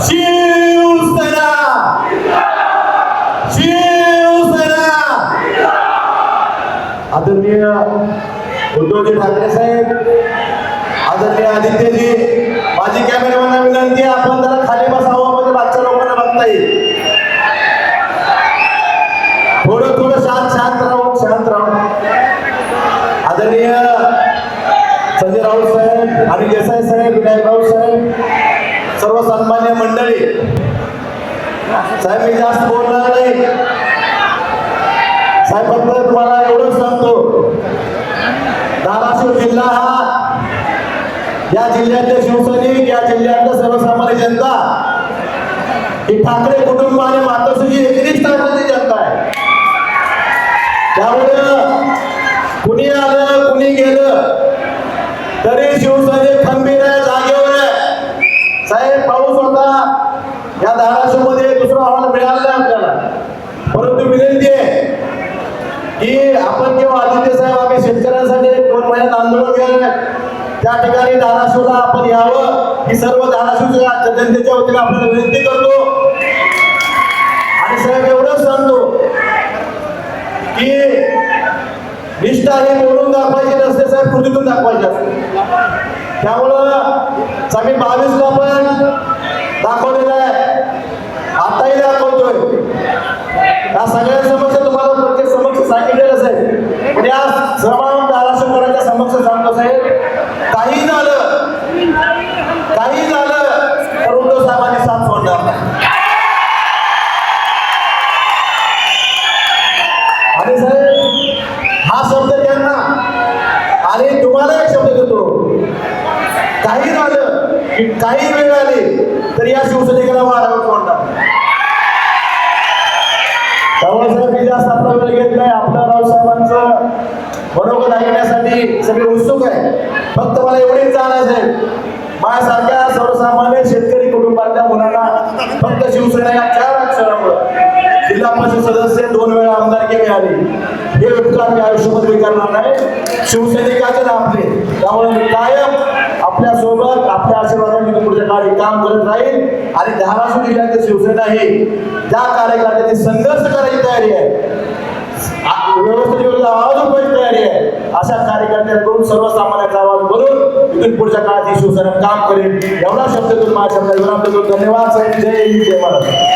शिवसेना शिवसेना. आदरणीय उद्धवजी ठाकरे साहेब, आदरणीय आदित्यजी, माझी कॅमेरामॅनला विनंती आहे आपण जरा खाली बसावं म्हणजे मागच्या लोकांना बघता येईल. थोडं शांत राहून. आदरणीय संजय राऊत साहेब आणि देसाई साहेब, विनायक राऊत साहेब, सर्व सन्मान्य मंडळी, साहेब मी जास्त बोलणार नाही साहेब, फक्त तुम्हाला एवढंच सांगतो, धाराशिव जिल्हा हा या जिल्ह्यातले शिवसैनिक, या जिल्ह्यातल्या सर्वसामान्य जनता ही ठाकरे कुटुंब आणि मातोश्रीची एकनिष्ठ असलेली जनता आहे. त्यामुळे कुणी आलं कुणी गेलं तरी शिवसैनिक खंबीर आहे, जागेवर आहे. साहेब पाऊस होता या धाराशिव मध्ये, दुसरं आम्हाला मिळालं नाही आपल्याला, परंतु विनंती आहे की आपण किंवा आदित्य साहेब आम्ही शेतकऱ्यांसाठी 2 महिन्यात आंदोलन केलं, त्या ठिकाणी धाराशिवला आपण यावं ही सर्व धाराशिवच्या जनतेच्या वतीने आपल्याला विनंती करतो. आणि साहेब एवढंच सांगतो की निष्ठा ही बोलून दाखवायची नसते साहेब, कृतीतून दाखवायची असते. त्यामुळं आम्ही 22ला पण दाखवलेलं आहे, आताही दाखवतोय. या सगळ्या समक्ष तुम्हाला प्रत्येक समक्ष सांगितलेलंच आहे, पण या सर्व धाराशिवकरांच्या समक्ष सांगतो साहेब, काही झालं तर उद्धव साहेबांनी साथ सोडणार नाही. आणि साहेब हा शब्द त्यांना, आणि तुम्हाला एक शब्द देतो, काही झालं की काही वेळ आली तर या शिवसैनिकाला वाढवून सोडणार. त्यामुळे साहेब मी जास्त आपला वेळ घेत नाही, आपल्या रावसाहेबांचं मनोगत ऐकण्यासाठी सगळे उत्सुक आहे. फक्त मला एवढीच जाणायचं आहे, माझ्यासारख्या सर्वसामान्य शेतकरी कुटुंबातल्या मुलांना फक्त शिवसेना या 4 अक्षरामुळे जिल्हा परिषद सदस्य 2 वेळा आमदारकी मिळाली, हे उपकार मी आयुष्यामध्ये विकारणार नाही. शिवसैनिकाचे आपले, त्यामुळे मी कायम आपल्या सोबत आपल्या आशीर्वादाने पुढच्या काळी काम करत राहील. आणि धाराशिव जिल्ह्यातील शिवसेना ही त्या कार्यकर्त्यांची संघर्ष करायची तयारी आहे, व्यवस्थेची आवाज उठवायची तयारी आहे. अशा कार्यकर्त्यांकडून सर्वसामान्यांचा आवाज बनून इथून पुढच्या काळात ही शिवसेना काम करेल. एवढा शब्द माझ्या शब्दात विराम देतो. धन्यवाद साहेब. जय हिंद, जय महाराष्ट्र.